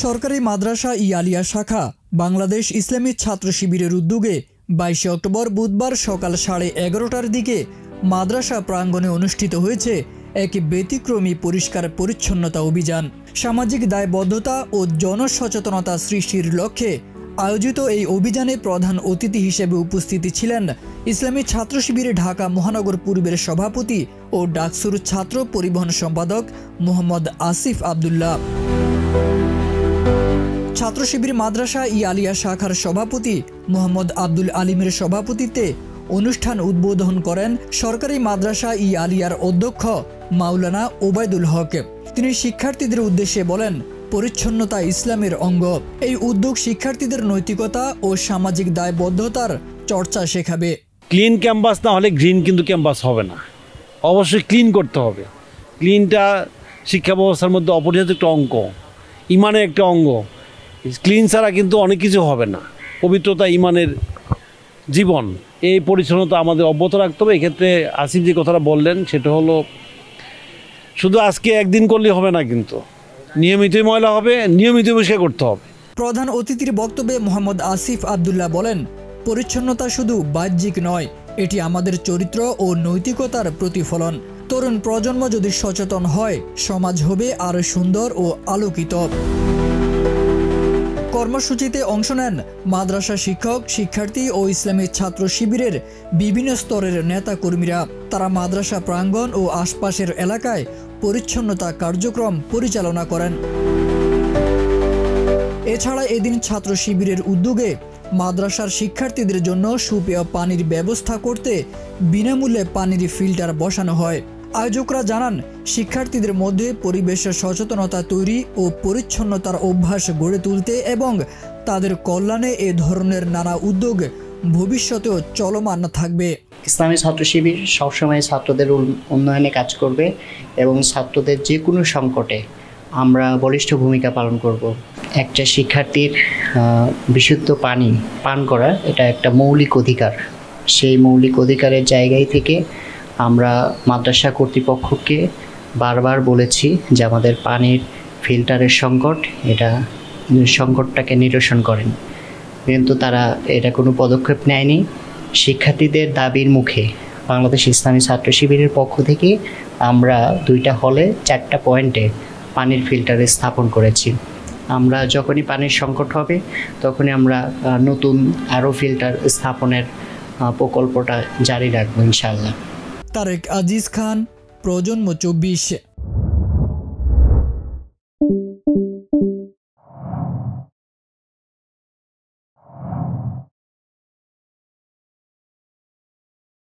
সরকারি মাদ্রাসা ই আলিয়া শাখা বাংলাদেশ ইসলামী ছাত্র শিবিরের উদ্যোগে 22 অক্টোবর বুধবার সকাল 11:30টার দিকে মাদ্রাসা প্রাঙ্গণে অনুষ্ঠিত হয়েছে এক ব্যতিক্রমী পরিষ্কার পরিচ্ছন্নতা অভিযান। সামাজিক দায়বদ্ধতা ও জনসচেতনতা সৃষ্টির লক্ষ্যে আয়োজিত এই অভিযানে প্রধান অতিথি হিসেবে উপস্থিত ছিলেন ইসলামী ছাত্র শিবির ঢাকা মহানগর পূর্বের সভাপতি ও ডাকসুর ছাত্র পরিবহন সম্পাদক মোহাম্মদ আসিফ আব্দুল্লাহ। ছাত্র শিবির মাদ্রাসা ই আলিয়া শাখার সভাপতি মোহাম্মদ আব্দুল আলিমের সভাপতিত্বে অনুষ্ঠান উদ্বোধন করেন সরকারি মাদ্রাসা ই আলিয়ার অধ্যক্ষ মাওলানা ওবায়দুল হক। তিনি শিক্ষার্থীদের উদ্দেশ্যে বলেন, পরিচ্ছন্নতা ইসলামের অঙ্গ। এই উদ্যোগ শিক্ষার্থীদের নৈতিকতা ও সামাজিক দায়বদ্ধতার চর্চা শেখাবে। ক্লিন ক্যাম্পাস না হলে গ্রিন কিন্তু ক্যাম্পাস হবে না, অবশ্যই ক্লিন করতে হবে। ক্লিনটা শিক্ষা ব্যবস্থার মধ্যে অপরিহার্য একটা অঙ্গ, ইমানের একটা অঙ্গ। ক্লিন ছাড়া কিন্তু অনেক কিছু হবে না। পবিত্রতা ইমানের জীবন, এই পরিচ্ছন্নতা আমাদের অব্যাহত রাখতে হবে। এক্ষেত্রে আসিফ যে কথাটা বললেন সেটা হলো, শুধু আজকে একদিন করলে হবে না, কিন্তু নিয়মিতই ময়লা হবে, নিয়মিত পরিষ্কার করতে হবে। প্রধান অতিথির বক্তব্যে মোহাম্মদ আসিফ আব্দুল্লাহ বলেন, পরিচ্ছন্নতা শুধু বাহ্যিক নয়, এটি আমাদের চরিত্র ও নৈতিকতার প্রতিফলন। তরুণ প্রজন্ম যদি সচেতন হয়, সমাজ হবে আরও সুন্দর ও আলোকিত। কর্মসূচিতে অংশ নেন মাদ্রাসা শিক্ষক, শিক্ষার্থী ও ইসলামী ছাত্র শিবিরের বিভিন্ন স্তরের নেতা কর্মীরা। তারা মাদ্রাসা প্রাঙ্গণ ও আশপাশের এলাকায় পরিচ্ছন্নতা কার্যক্রম পরিচালনা করেন। এছাড়া এদিন ছাত্র শিবিরের উদ্যোগে মাদ্রাসার শিক্ষার্থীদের জন্য সুপেয় পানির ব্যবস্থা করতে বিনামূল্যে পানির ফিল্টার বসানো হয়। আয়োজকরা জানান, শিক্ষার্থীদের মধ্যে পরিবেশ সচেতনতা তৈরি ও পরিচ্ছন্নতার অভ্যাস গড়ে তুলতে এবং তাদের কল্যাণে এ ধরনের নানা উদ্যোগ ভবিষ্যতেও চলমান থাকবে। ইসলামী ছাত্র শিবির সবসময় ছাত্রদের উন্নয়নে কাজ করবে এবং ছাত্রদের যে কোনো সংকটে আমরা বলিষ্ঠ ভূমিকা পালন করব। একটা শিক্ষার্থীর বিশুদ্ধ পানি পান করা এটা একটা মৌলিক অধিকার। সেই মৌলিক অধিকারের জায়গায় থেকে আমরা মাদ্রাসা কর্তৃপক্ষকে বারবার বলেছি যে আমাদের পানির ফিল্টারের সংকট, এটা সংকটটাকে নিরসন করেন, কিন্তু তারা এটা কোনো পদক্ষেপ নেয়নি। শিক্ষার্থীদের দাবির মুখে বাংলাদেশ ইসলামী ছাত্র শিবিরের পক্ষ থেকে আমরা 2টা হলে 4টা পয়েন্টে পানির ফিল্টার স্থাপন করেছি। আমরা যখনই পানির সংকট হবে তখনই আমরা নতুন আরও ফিল্টার স্থাপনের প্রকল্পটা জারি রাখবো ইনশাআল্লাহ। তারেক আজিজ খান, প্রজন্ম 24।